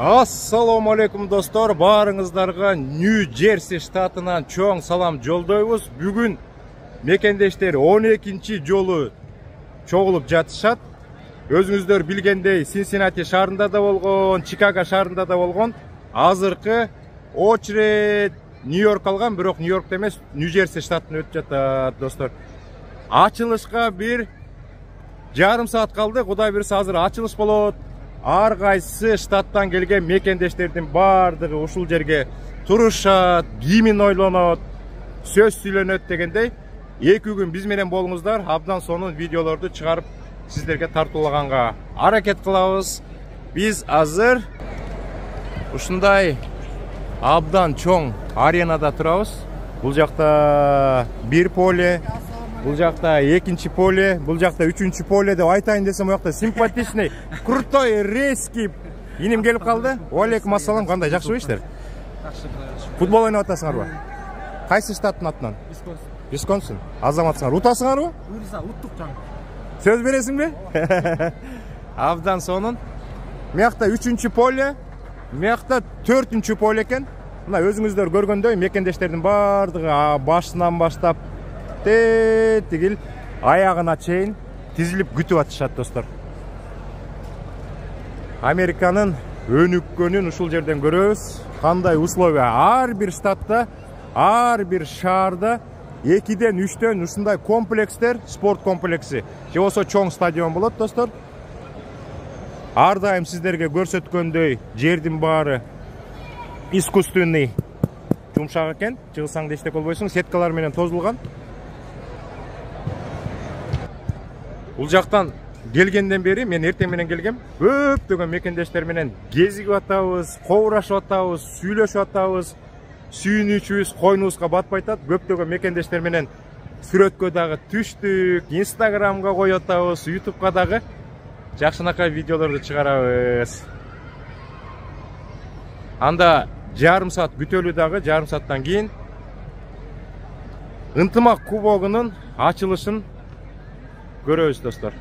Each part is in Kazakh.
Assalamu alaikum dostlar, barыңыздарга Нью-Джерси штатынан чоң салам жолдойбуз. Бүгүн мекендештер 12-чи жолу чогулуп жатышат. Өзүңүздөр билгендей, Синсинати шаарында да болгон, Чикаго шаарында да болгон. Азыркы очередь Нью-Йорк алган, бирок Нью-Йоркто эмес, Нью-Джерси штатында өтүп жатат достор. Ачылышка бир жарым саат калды. Кудай буйруса азыр ачылыш болот. Ар кайсы штаттан келген мекендештердин бардыгы ушул жерге турушат, кимин ойлонот, сөз сүйлөнөт дегендей. 2 күн биз менен болуңуздар, абдан сонун видеолорду чыгарып сиздерге тартуулаганга аракет кылабыз. Биз азыр ушундай абдан чоң аренада турабыз. Бул жакта бир поле, бул жакта экинчи поле, бул жакта үчүнчү поле деп айтайын десем, у жакта симпатичный, крутой, резкий иним келип калды. Алейкум ассалам, кандай, жакшыбы иштер? Футбол ойноп атасыңарбы? Кайсы штаттын атынан? Висконсин. Азаматсыңар, утасыңарбы? Уттук жаң. Сөз бересиңби? Абдан сонун. Мыякта үчүнчү поле, мыякта 4-чү поле экен. Мына өзүңүздөр көргөндөй мекендештердин бардыгы башынан баштап тигил аягына чейин тизилип күтүп атышат достор. Американын өнүккөнүн ушул жерден көрөбүз. Кандай условия? Ар бир штатта, ар бир шаарда 2-ден 3-төн ушундай комплекстер, спорт комплекси, же болсо чоң стадион болот достор. Ар дайым сиздерге көрсөткөндөй жердин баары искусственный жумшак экен. Чыгылсаң да эчтек болбойсуң, сеткалар менен тозулган. Бул жактан келгенден бери, мен эртең менен келгем, көптөгөн мекендештер менен кезигип атабыз, кобурашып атабыз, сүйлөшүп атабыз, сүйүнүүчүбүз койнубузга батпай атат. Көптөгөн мекендештер менен сүрөткө дагы түштүк, Инстаграмга коюп атабыз, Ютубка дагы жакшынакай видеолорду чыгарабыз. Анда жарым саат күтөлүү дагы, жарым сааттан кийин ынтымак кубогунун ачылышын көрөбүз достор.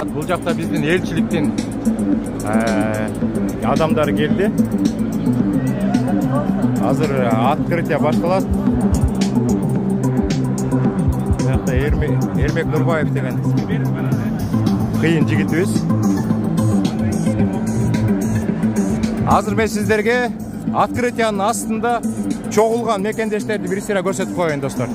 Бул жакта биздин элчиликтин адамдары келди. Азыр открытие башталат. Мыякта Эрмек Нурбаев деген кыйын жигитибиз. Азыр мен сиздерге открытиянын астында чогулган мекендештерди бир сыйра көрсөтүп коеюн достор.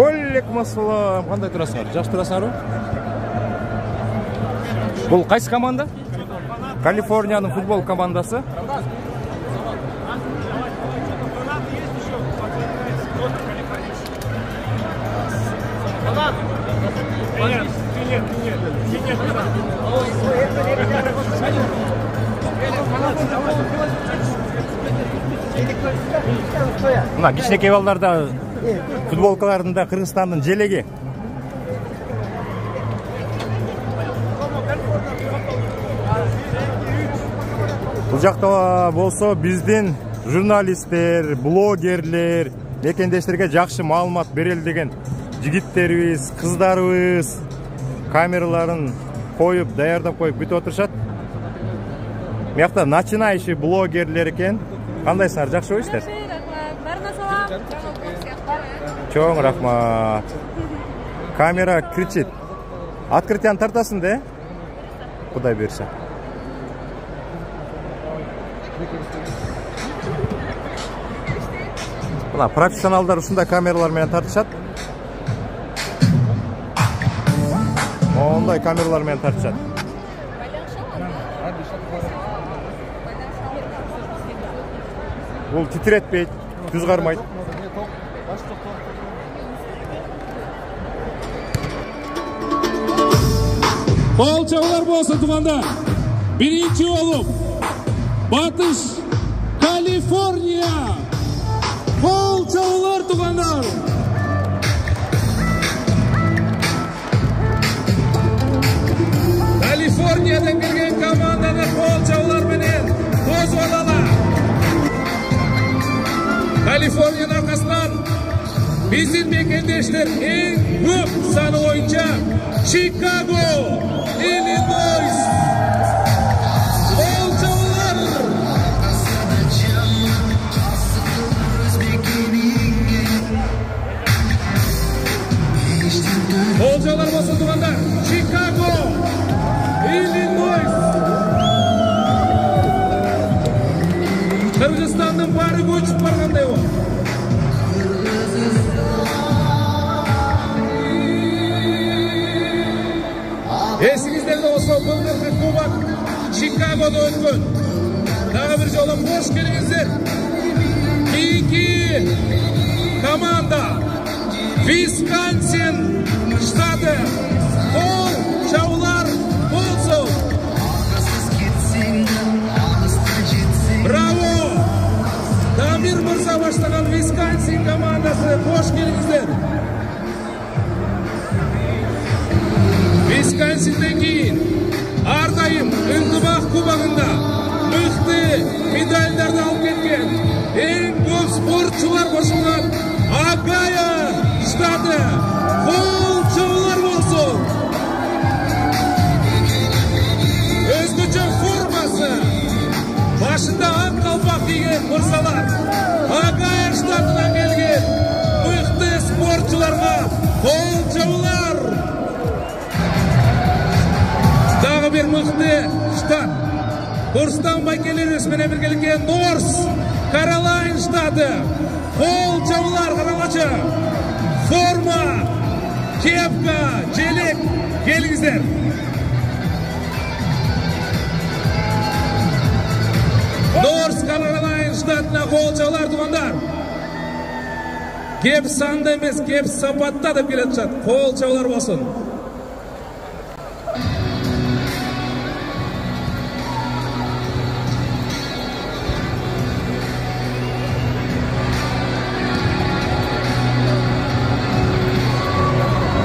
Алейкум ассалам, кандай турасыңар? Жакшы турасыңарбы? Бул кайсы команда? Калифорниянын футбол командасы. Мына кичинекей балдарда футболкаларында Кыргызстандын желеги. Бул жакта болсо биздин журналисттер, блогерлер, мекендештерге жакшы маалымат берели деген жигиттерибиз, кыздарыбыз камераларын коюп, даярдап коюп күтүп отурушат. Мыякта начинающий блогерлер экен. Кандайсыңар, жакшы ойсуздар? Баарына салам. Чоң рахмат. Камера кричит. Открытияны тартасың да? Кудай берсе. Мына профессионалдар ушундай камералар менен тартышат. Ондай камералар менен тартышат. Бул титиретпейт, түз кармайт. Bol çavalar bolsun tufanda. Birinci olup Batış Kaliforniya. Bol çavalar tufanlar. Kaliforniya'dan gelgen komandada bol çavalar menen toz olalar. Kaliforniya'nın arkasından bizim mekendeşler en көп sanı oyunca Chicago, Illinois. Bol çavalar. Bol çavalar basın tufanlar. Chicago, Illinois. Kırgızistan'dan bari göçüp barganday o. Esinizde olsa Bıldırlı Kubak Chicago'da ötkün. Daha bir yola hoş geldinizler. İki komanda Wisconsin ştatı bol çavlar bolsun. Bravo. Damir Mırza başlayan Wisconsin komandası hoş geldinizler. Wisconsin'den keyin ardayım ıntımақ kubağında mıқты medallarını alıp ketken en көп sportçular koşulgan Agaya ştatı bol çavalar bolsun. Özgüce forması başında ak kalpak kiyген mırzalar Agaya ştatından gelgen mıқты sportçularga bol çavalar. Dağı bir mıқты ştat. Kurstan baykelerimiz mene birgelikten North Carolina ştatı. Kol çavılar karalaçı. Forma, kepka, çelik. Gelingizler. North Carolina ştatına kol çavılar tuğandar. Kep sanda emes, kep sapatta da geletişat. Kol çavılar olsun.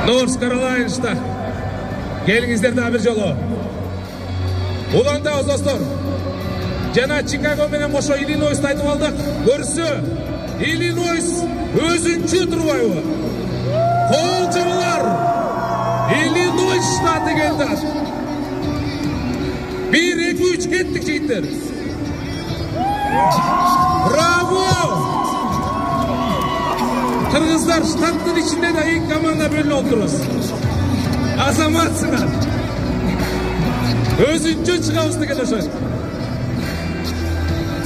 North Carolina. Gelingizler daha bir jolu. Ulandağız dostlar. Jana Chicago menen Moşo Illinois'ta aytып aldık. Көрсі Illinois özünçü turbayı. Kol çavalar. Illinois ştatı geldi. 1-2-3 kettik jeyitler. Bravo. Kırgızlar ştattın içinde de ilk komanda bölünü oturuz. Azamatsınlar. Özünçü çıkavızdı gelişir.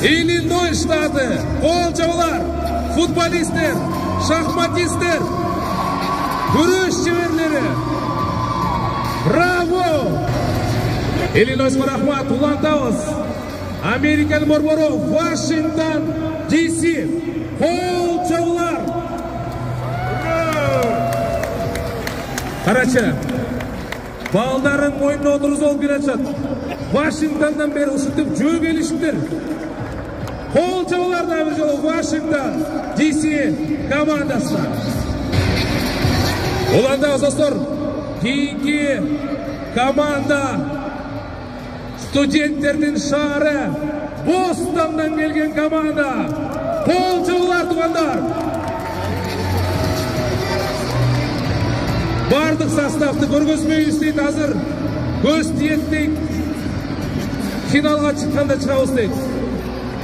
Illinois ştatı, kol çavalar, futbolistler, şahmatistler, güreş çevirleri. Bravo. Illinois rahmat, ulandağız. Amerikan Mormoro, Washington, D.C. Kol çavalar. Karaçı, baldarın boyunna oturuz ol girecek. Washington'dan beri ısıtıp jö gelişimdir. Kol çavalar da bir jolu Washington, D.C. komandası. Ulandağız dostlar, keyinki komanda studentlerinin şahı Boston'dan gelgen komanda. Kol çavalar tuğandar. Bardıq sastavды көргөзмөй isteydi hazır. Göz tiyettik. finalga çıkkanda çıkabız deydi.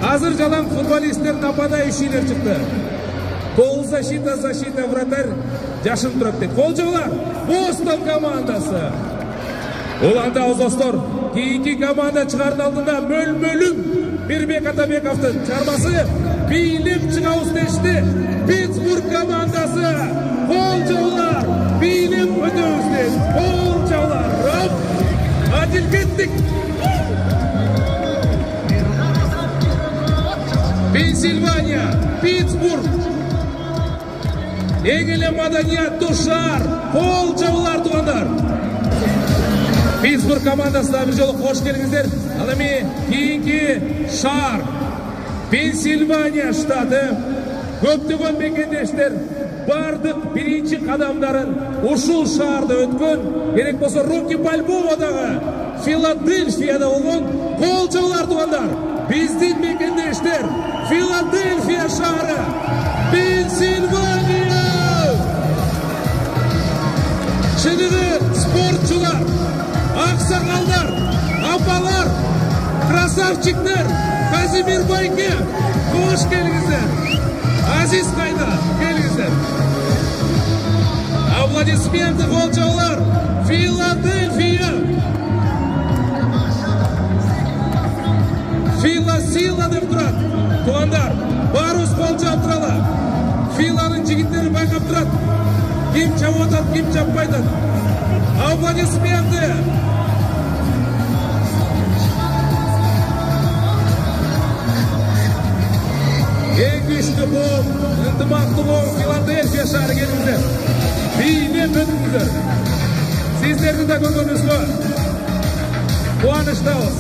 Hazır jalan futbolistler нападающий işiler çıktı. 9 защита вратарь Жашын тұрып дейді. Қолжаулар Бостон командасы. Оландауыз достар, кейінгі команда шығардың алдында мөл-мөлім Мирбек Атабековтың чарбасы бейлеп шығауыз дешті. Питтсбург командасы. Қолжаулар бейлеп өтеуіз дейді. Қолжаулар. Адил кеттік. Пенсильвания, Питтсбург. Егелі маданият душар. Қолжаулар туғандар. Питтсбург командасына бір жолы қош келіңіздер. Ал эми кейінгі шаар Пенсильвания штаты. Көптөгөн мекендештер бардық биринчи кадамдарын ушул шаарда өткөн. Керек болсо Рокки Бальбоадагы Филадельфияда болгон қолжаулар туғандар. Биздин мекендештер Филадельфия шаары, Пенсильвания. Шыныгы спортчулар, аксакалдар, апалар, красавчиктер, Казимир Байке, кош келиңиздер. Азиз кайда, келиңиздер. Аплодисменты қолжаулар, Филадельфия. Фила деп тұрады. Туғандар, барус қолжап тұрады. Филаның жігіттері байқап тұрады. Ким чапатады, ким чаппайды. Аплодисменты. Ең күшті бол, ынтымақты бол, Филадельфия шары келіңіздер. Бейнеп өтіңіздер. Сіздерді де көргеніңіз ғой. Қуаныштамыз.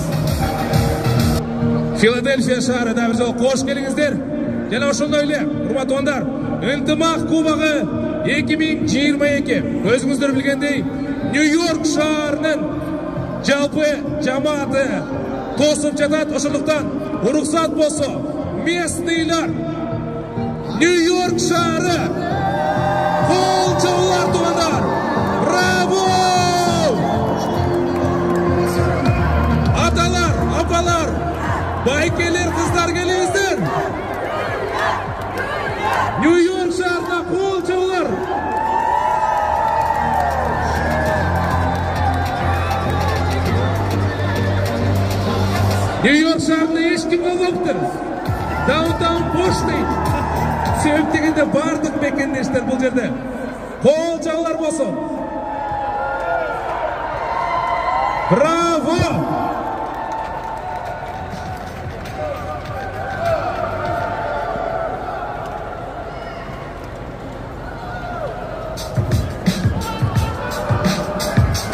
Филадельфия шары да бір жол қош келіңіздер. Және ошондой эле, урматтуу достар, ынтымак кубогу 2022. Өзүңүздөр билгендей, Нью-Йорк шаарынын жалпы жамааты тосуп жатат. Ошондуктан уруксат болсо, местныйлар Нью-Йорк шаары қолжаулар туғандар. Браво! Аталар, апалар, байкелер, қыздар келіңіздер. Нью-Йорк шаарына қолжаулар. Нью-Йорк шаарында ешкім болмаптыр. Даунтаун бош дейді. Себеп дегенде бардық мекендештер бұл жерде. Қолжаулар болсын. Браво!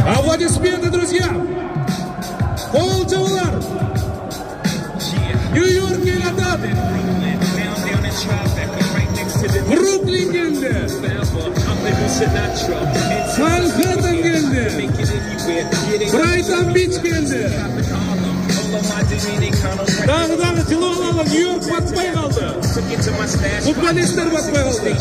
Аплодисменты, друзья! Қолжаулар! Нью-Йорк келатады! Бруклин келді! Манхэттен келді! Брайтон Бич келді! Дағы жылы олалы Нью-Йорк батпай қалды! Футболистер батпай қалды!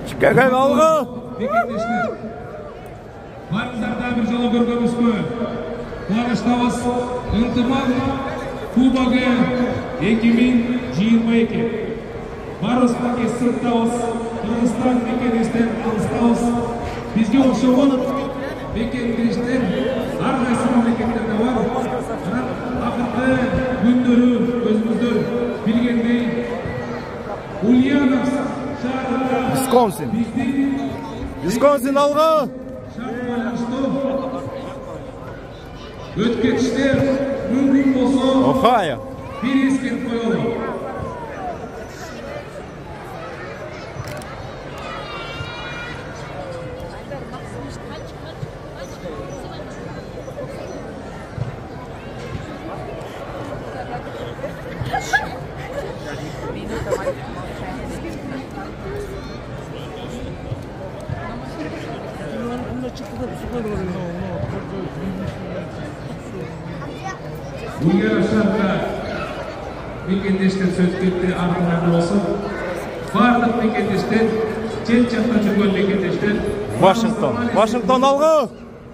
Çıkargan algı. Мекендештер, барыңыздарда бір жолы көргенбіз ғой. Қуаныштамыз, ынтымақ кубогы 2022. Барысындағы сырттауыз, Қырғызстан мекендештер алыстауыз. Бізге оқшауын мекендештер әрқайсы мемлекеттерде бар. Бірақ ақырғы күндері өзіміздер білгендей Ульяновск шаарында Висконсин алғы. Өткетіштер мүмкін болса Ohio. бір ескеріп қойылды. Bu yarışlarda Mekendeşler söz ketdi ardından olsun. Barlık Mekendeşler, jet çapta çıkan Mekendeşler. Washington algı.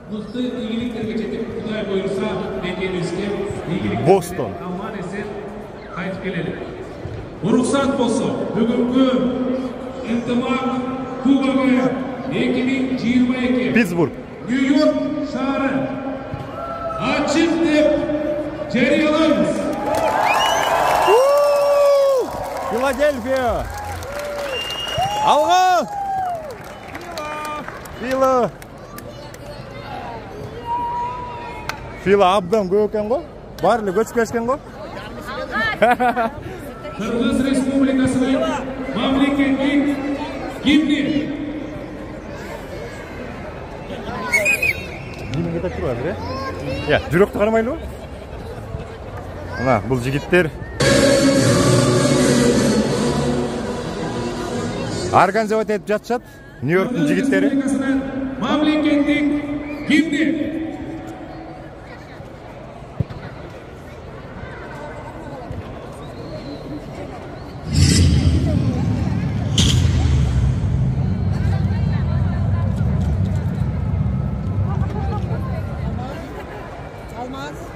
Mıқты игіліктерге жетіп, Құдай бұйырса, Мекенеске игілік Бостон. аман есен қайтып келеді. Рұқсат болса, бүгінгі ынтымақ кубогы 2022 Питтсбург. Нью-Йорк шары açık деп жариялаймыз. Филадельфия. Алға. Фила абдан көп екен ғой. Барлығы көчіп кеткен ғой. Қырғыз Республикасының мемлекеттік гимні. Гимн кетіп тұр қазір, иә? Жүректі қарамайлы ғой. Мына бұл жігіттер организовать етіп жатышат. Нью-Йорктың жігіттері. Мемлекеттік гимні.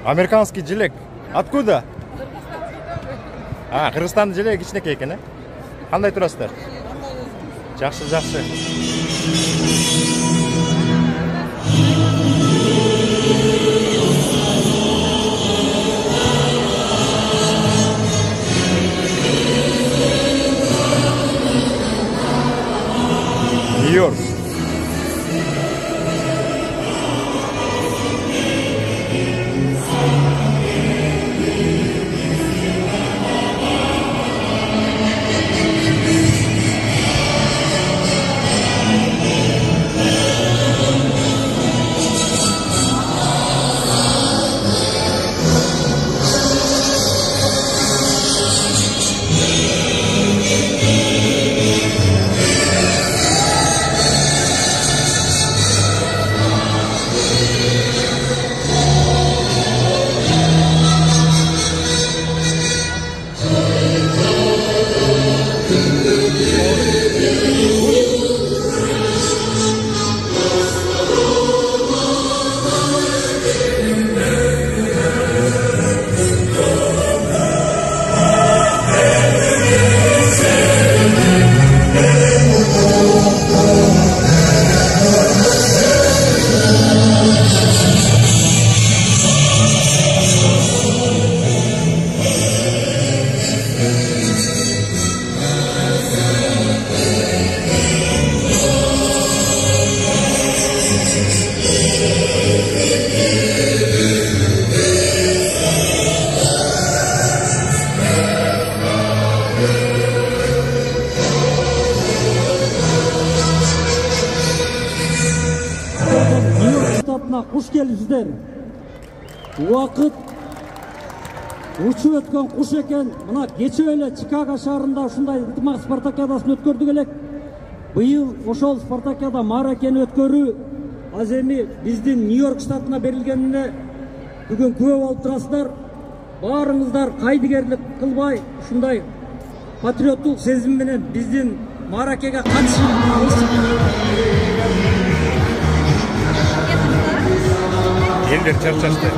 Американский желек. Откуда? Қырғызстанның желегі кішінекей екен, ә? Қандай тұрасыздар? Жақсы. Нью-Йорк. Құш келіпсіздер. Уақыт ұшып өткен құш екен. Мына кеше эле Чикаго шаарында ушундай ынтымак спартакиадасын өткөрдүк элек. Быйыл ошол спартакиада мааракени өткөрүү аз эми биздин Нью-Йорк штатына берилгенине бүгүн күбө болуп турасыздар. Баарыңыздар кайдыгерлик кылбай ушундай патриоттук сезим менен биздин мааракеге катышып Елдер чарчашты.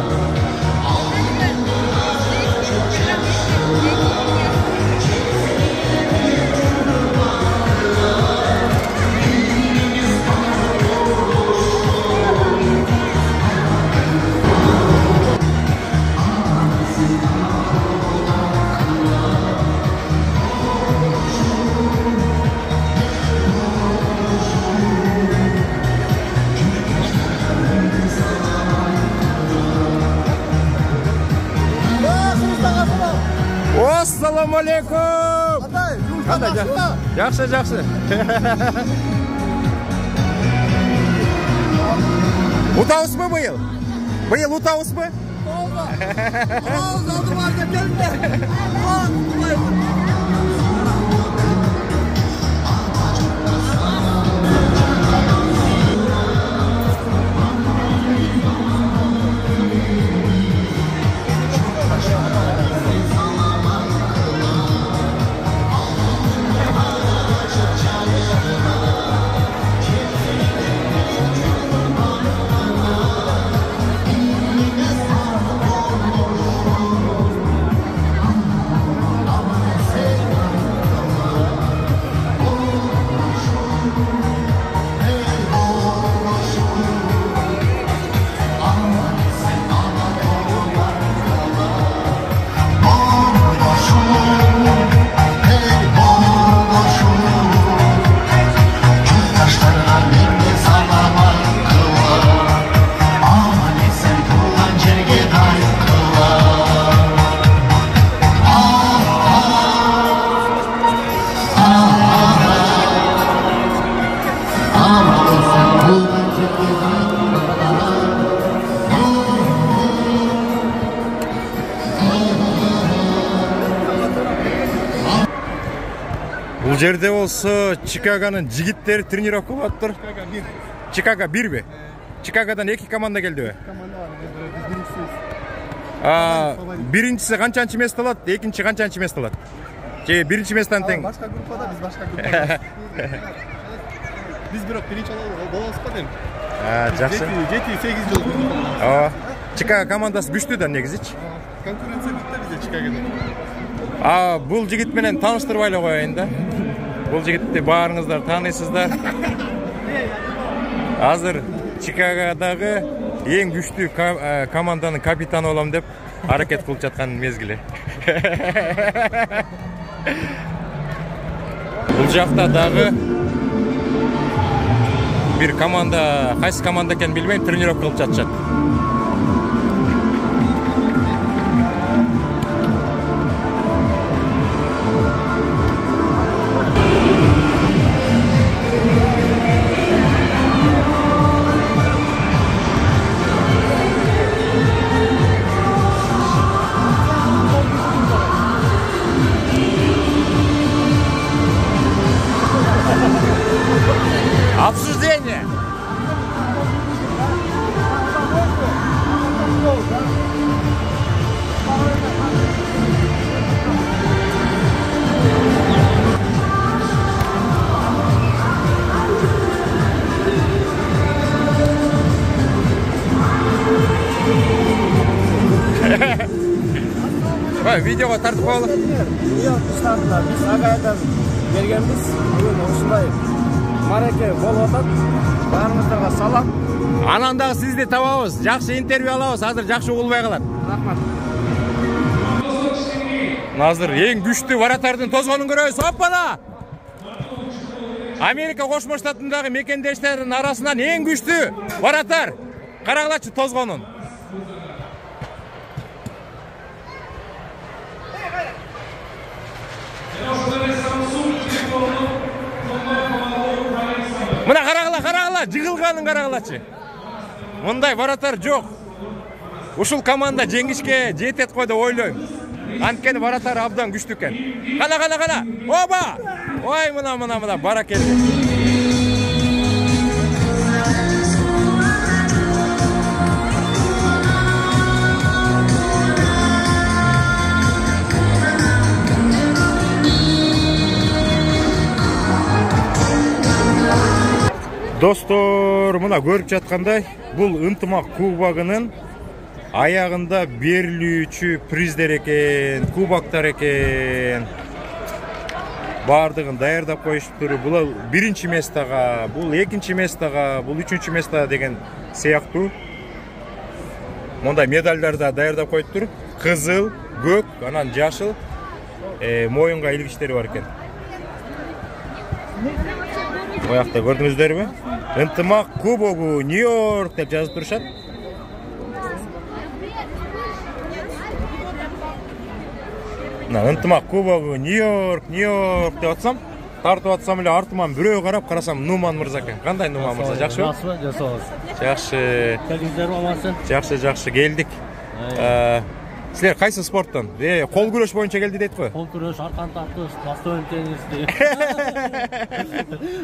Ассаламу алейкум. Қандай? Жақсы. Ұтауыз ба бұйыл? Бұйыл ұтауыз ба? Бул жерде болсо Чикагонун жигиттери тренировка кылып атыптыр. Чикаго 1-би? Чикагодан 2 команда келдиби? Команда бар, biz birincisiyiz. Биринчиси канчанчы место алат, экинчи канчанчы место алат? Же биринчи месттен тең? Başka gruppada, biz başka gruppadayız. Biz birinci болобуз го дейм. Жакшы. 7-8 жыл. Чикаго командасы күчтүү да негизичи. Конкуренция битти бизде Чикагода. Бул жигит менен тааныштырбай эле коеюн да. Бул жигитти баарыңыздар тааныйсыздар. Азыр Чикагодагы эң күчтүү команданын капитаны болом деп аракет кылып жаткан мезгили. Бул жакта дагы бир команда, кайсы команда экенин билбейм, тренировка кылып жатышат. Обсуждение. Видеоға тартып қойылып. Нью-Йорк штатында біз Агайдан келгенбіз. Бүгін осындай мареке болып атат. Баарыңыздарға салам. Анан дагы сизди табабыз. Жакшы интервью алабыз. Азыр жакшы угулбай калат. Рахмат. Азыр эң күчтүү варатардын тозгонун көрөбүз. Оппана! Америка Кошмо Штатындагы мекендештердин арасынан эң күчтүү варатар. Карагылачы тозгонун. Мына карагыла, жыгылганын карагылачы. Мындай варатар жок. Ушул команда жеңишке жетет го деп ойлойм. Анткени варатар абдан күчтүү экен. Кана. Оба! Ой, мына баракелди. Достор, мына көрүп жаткандай, бул ынтымак кубогунун аягында берилүүчү приздер экен, кубоктор экен. Бардыгын даярдап коюштур. Бул биринчи местага, бул экинчи местага, бул үчүнчү местага деген сыяктуу. Мондай медалдар да даярдап коюптур. Кызыл, көк, анан жашыл моюнга илгичтери бар экен. Оякта көрдүңүздөрбү? Ынтымак кубогу Нью-Йорк деп жазып турушат. Ынтымак кубогу Нью-Йорк деп атсам, тартып атсам эле артыман бирөө карасам Нуман мырза экен. Кандай Нуман мырза, жакшыбы? Жакшыбы, жасабыз. Жакшы. Келдиңиздерби амансыз? Жакшы, келдик. Силер кайсы спорттон? Кол күрөш боюнча келди дейт го. Кол күрөш, аркан тартыш, настольный теннис.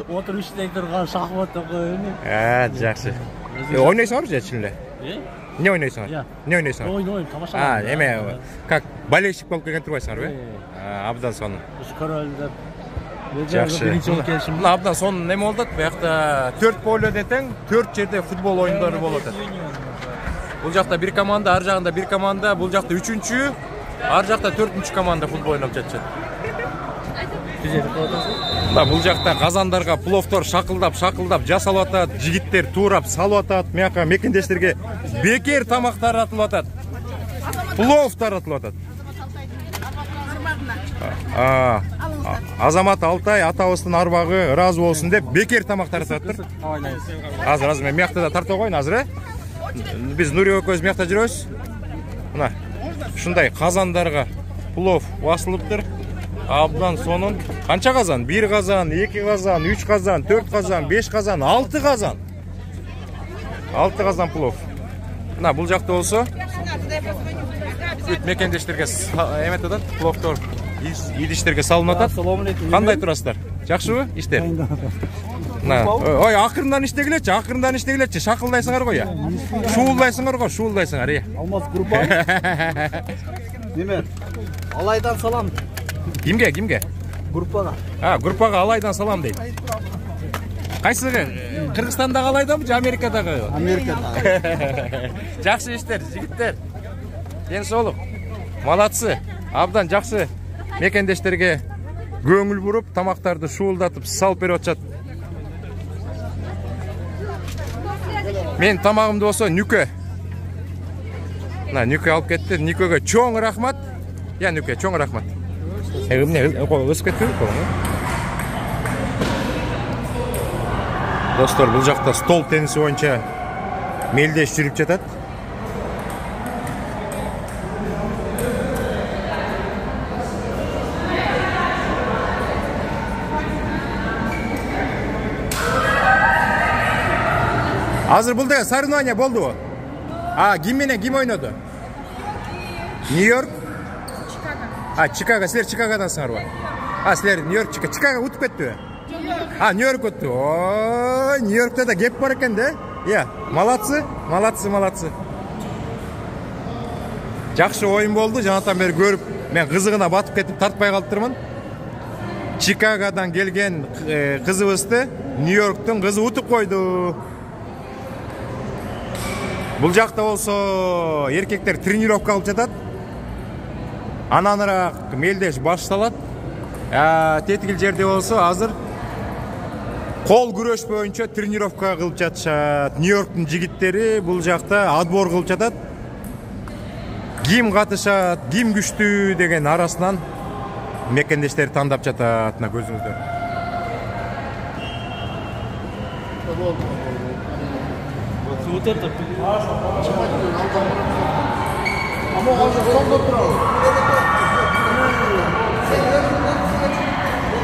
Отуруп иштей турган шахмат деп коеюн. Жакшы. Ойнойсуңарбы же чын эле? Не ойнойсуңар? Не ойнойсуңар? Ойнойм, тамаша. Эме как болельщик болуп келген турбайсыңарбы? Абдан сонун. Көрөлү деп. Жакшы. Мына абдан сонун неме болуп атат. Буякта 4 поледе тең 4 жерде футбол оюндары болуп атат. Бул жакта бир команда, ар жагында бир команда, бул жакта 3-чү, ар жакта 4-чү команда футбол ойноп жатышат. Бул жакта казандарга пловтор шакылдап жасалып атат, жигиттер туурап салып атат, мияка мекендештерге бекер тамак таратылып атат. Плов таратылып атат. Азамат Алтай атабыздын арбагы ыраазы болсун деп бекер тамак таратып атат. Азыр мен миякта да тартып коеюн азыр, Биз Нури экөөбүз миякта жүрөбүз. Мына ушундай казандарга плов басылыптыр. Абдан сонун. Канча казан? 1 казан, 2 казан, 3 казан, 4 казан, 5 казан, 6 казан. 6 казан плов. Мына бул жакта болсо бүт мекендештерге эмет атат, пловтор идиштерге салынып атат. Assalomu alaykum. Кандай турасыздар? Жакшыбы иштер? Ой, акырындан иштегилечи, акырындан иштегилечи. Шакылдайсыңар го я. Шуулдайсыңар го, шуулдайсыңар. Алмаз группа. Неме? Алайдан салам. Кимге? Группага. Группага Алайдан салам дейт. Кайсыгы? Кыргызстандагы Алайдамы же Америкадагы? Америкада. Жакшы иштер, жигиттер. Ден соолук. Малатсы. Абдан жакшы мекендештерге көңүл буруп, тамактарды шуулдатып салып берип атышат. Мен тамагымды болсо Нүкө. Нүкө алып кетти. Нүкөгө чоң рахмат. Нүкө, чоң рахмат. Эмне өсүп кетпеби колуң? Достор, бул жакта стол тенниси боюнча мелдеш жүрүп жатат. Азыр бул деген соревнование болду. Ким менен ким ойноду? Нью-Йорк? Чикаго. Силер Чикагодансыңарбы? Силер Нью-Йорк, Чикаго утуп кеттиби? Нью-Йорк өттү. Нью-Йоркта да кеп бар экен да. Малатсы. Жакшы оюн болду. Жанатан бери көрүп, мен кызыгына батып кетип тартпай калыптырмын. Чикагодан келген кызыбызды Нью-Йорктун кызы утуп койду. Бул жакта болсо эркектер тренировка кылып жатат. Ананыраак мелдеш башталат. Тетигил жерде болсо азыр кол күрөш боюнча тренировка кылып жатышат. Нью-Йорктун жигиттери бул жакта отбор кылып жатат. Ким катышат, ким күчтүү деген арасынан мекендештер тандап жатат. Мына көзүңүздөр.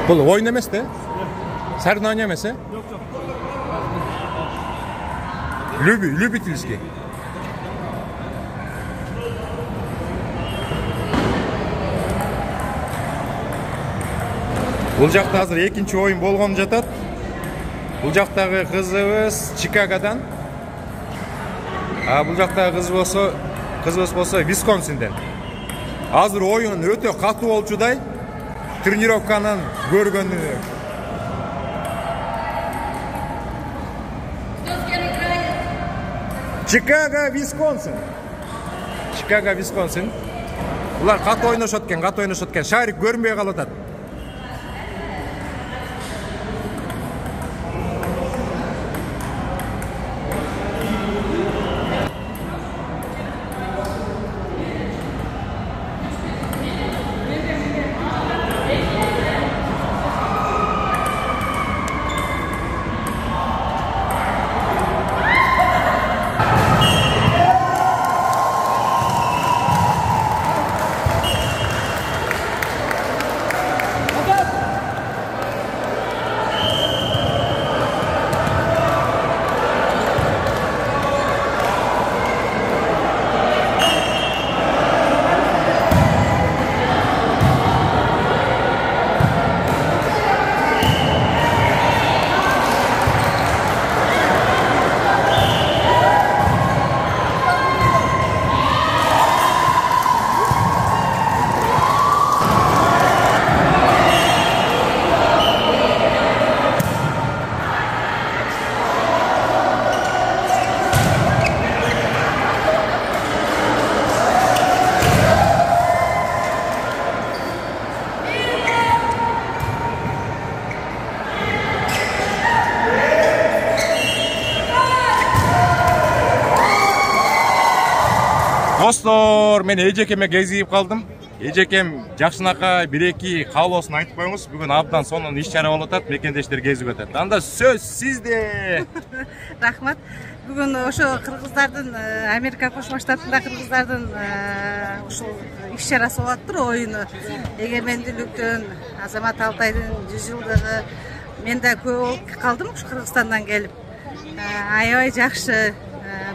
Бул ойын эмес да? Соревнование эмес, Любительский. Бул жакта азыр экинчи оюн болгон жатат. Бул жактагы кызыбыз Чикагодан. Бул жактагы кызыбыз болсо Висконсинден. Азыр оюн өтө катуу болчудай. Тренировканын көргөнү. Чикаго, Висконсин. Булар катуу ойношот экен. Шарик көрүнбөй калып атат. Достор, мен эжекеме кезигип калдым. Эжекем жакшынакай 1-2 каалоосун айтып коюңуз. Бүгүн абдан сонун иш-чара болуп атат, мекендештер кезип атат. Анда сөз сизде. Рахмат. Бүгүн ошо кыргыздардын Америка Кошмо Штатында кыргыздардын ушул иш-чарасы болуп атыр, оюну. Эгемендүүлүктүн Азамат Алтайдын 100 жылдыгы. Мен да көп болуп калдым ушу Кыргызстандан келип. Аябай жакшы.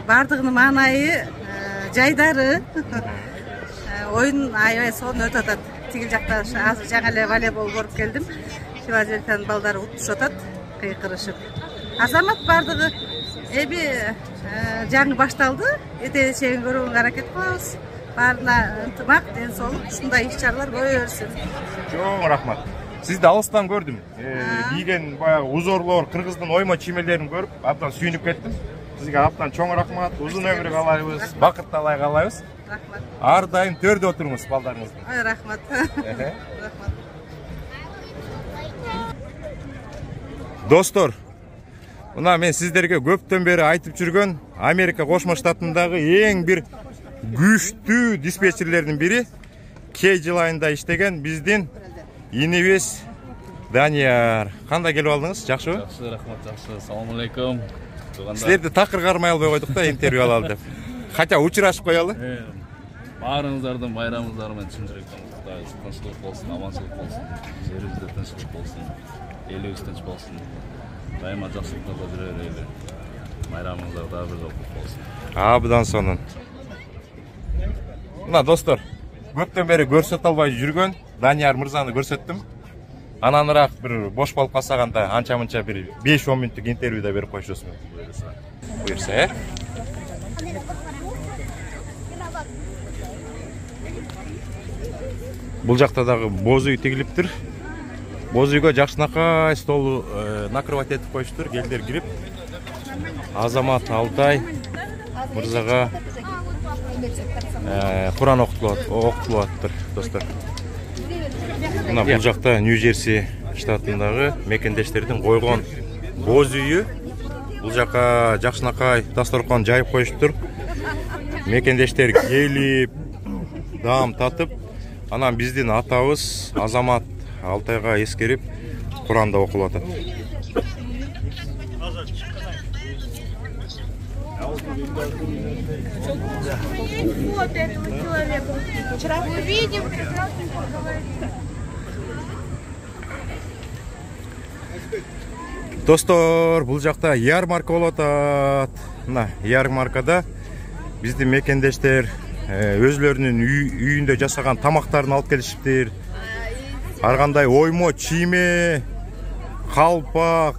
Бардыгынын маанайы жайдары. Oyun aybay son öt atat. тигил жакта азыр жаңы эле волейбол көрүп келдим. Филадельфиянын балдары утушуп атат, кыйкырышып. Азамат бардыгы эми жаңы башталды. Эте чейин көрүүгө аракет кылабыз. Баарына ынтымак, ден соолук, ушундай иш-чаралар көбөйө берсин. Чоң рахмат. Сизди алыстан көрдүм. Кийген баягы узорлор, кыргыздын оймо чиймелерин көрүп, абдан сүйүнүп кеттим. Сизге абдан чоң рахмат. Узун өмүр каалайбыз, бакыт каалайбыз. Рахмат. Ар дайым төрдө отуруңуз балдарыңызды. Ой, рахмат. Рахмат. Достор, мына мен сиздерге көптөн бери айтып жүргөн Америка Кошмо Штатындагы эң бир күчтүү диспетчерлердин бири Кейджил айында иштеген биздин инебиз Данияр. Кандай келип алдыңыз? Жакшыбы? Жакшы, рахмат, жакшы. Салам алейкум. Силерди такыр кармай албай койдук да, интервью алалы деп. Хотя учурашып коелу. Баарыңыздардын байрамыңыздар менен чын жүрөктөн куттуктайбыз. Тынччылык болсун, аманчылык болсун. Жерибизде тынччылык болсун. Элибиз тынч болсун. Дайыма жакшылыкта жүрө берели. Байрамыңыздар дагы бир жолку болсун. Абдан сонун. Мына достор, көптөн бери көрсөтө албай жүргөн Данияр мырзаны көрсөттүм. Ананыраак бир бош болуп калсаганда анча-мынча бир 5-10 мүнөттүк интервьюда берип коюшусун. Буйрса. Бул жакта дагы боз үй тигилиптир. Боз үйгө жакшынакай стол накрывать этип коюштур, келдер кирип. Азамат Алтай мырзага Куран окутулуптыр, достор. Мына бул жакта Нью-Джерси штатындагы мекендештердин койгон боз үйү. Бул жака жакшынакай дасторкон жайып коюштур. Мекендештер келип, даам татып, анан биздин атабыз Азамат Алтайга эскерип Куранда окулуп атат. Достор, бул жакта ярмарка болуп атат. Мына ярмаркада биздин мекендештер өзлөрүнүн үйүндө жасаган тамактарын алып келишиптир. Ар кандай оймо, чийме, калпак,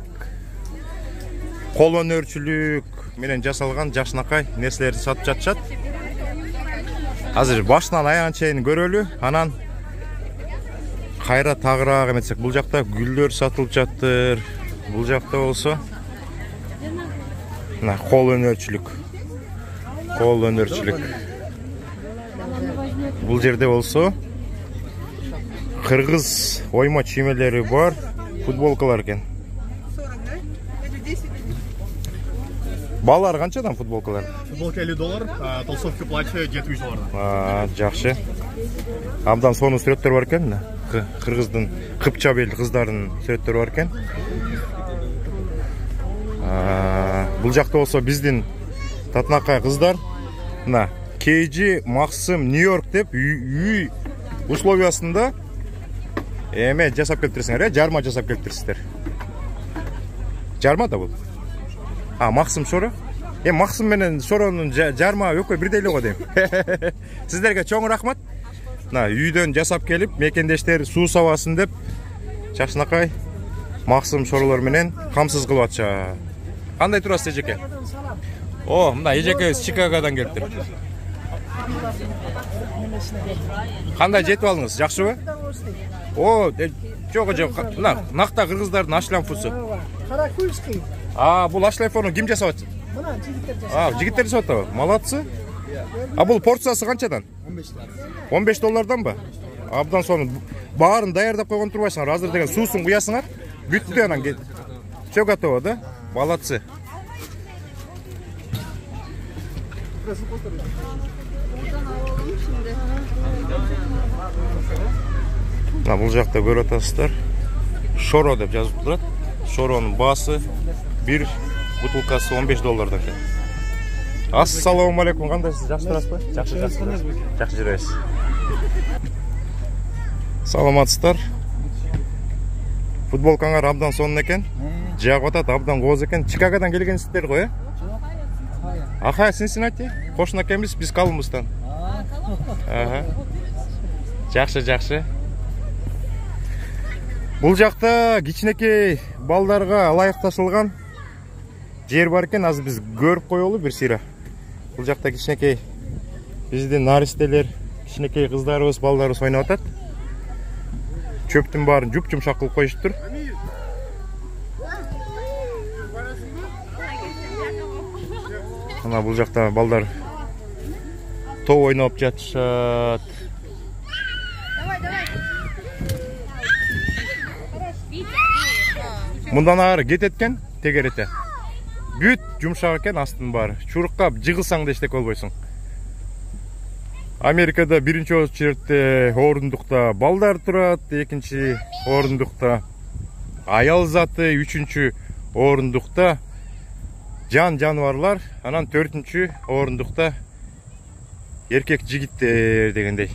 кол өнөрчүлүк менен жасалган жакшынакай нерселерди сатып жатышат. Азыр башынан аягына чейин көрөлү, анан кайра тагыраак эметсек, бул жакта гүлдөр сатылып жаттыр. Бул жакта болсо мына кол өнөрчүлүк. Бул жерде болсо кыргыз оймо чиймелери бар, футболкалар экен. Балалар канчадан футболкалар? Футболка $50, толстовка платье где-то $100. Жакшы. Абдан сонун сүрөттөр бар экен. Кыргыздын кыпча бел кыздардын сүрөттөрү бар экен. Бул жакта болсо биздин татынакай кыздар, мына KG Максым Нью-Йорк деп үй условиясында эме жасап келтирсиңер, жарма жасап келтирсиздер. Жарма да бул. Максым Шоро. Максым менен Шоронун жарма экөө бирдей эле го дейм. Сиздерге чоң рахмат. Мына үйдөн жасап келип, мекендештер суу сабасын деп жакшынакай Максым Шоролор менен камсыз кылып атышат. Кандай турасыз, эжеке? Мына эжекебиз Чикагодан келиптир. Кандай жетип алдыңыз? Жакшыбы? Жок. Мына накта кыргыздардын ашланфусу. Каракульский. Бул ашланфуну ким жасап атат? Мына жигиттер. Жигиттер жасап атабы? Молодцы. Бул порциясы канчадан? $15 ба? Абдан сонун. Баарын даярдап койгон турбайсыңар. Азыр деген суусун куясыңар. Бүттү анан кет. Все готово, да? Молодцы. Бул жакта көрүп атасыздар. Шоро деп жазып турат. Шоронун баасы бир бутылкасы $15 экен. Ассаламу алейкум, кандайсыз? Жакшы турасызбы? Жакшы жүрөбүз. Саламатсыздар. Футболкаңар абдан сонун экен. Жагып атат, абдан кооз экен. Чикагодан келгенсиздер го, Аха, Синсинати. Кошуна экенбиз, биз Колумбустан. Жакшы. Бул жакта кичинекей балдарга ылайыкташылган жер бар экен. Азыр биз көрүп коелу бир сыйра. Бул жакта кичинекей биздин наристелер, кичинекей кыздарыбыз, балдарыбыз ойноп атат. Чөптүн баарын жуп-жумшак кылып коюшуптур. Ана бул жакта балдар топ ойноп жатышат. Мындан ары кететкен тегерете. Бүт жумшак экен астын баары. Чуруккап жыгылсаң да эчтеке болбойсуң. Америкада биринчи очередте орундукта балдар турат, экинчи орундукта аял заты, үчүнчү орундукта жаныбарлар, анан төртүнчү орундукта эркек жигиттер дегендей.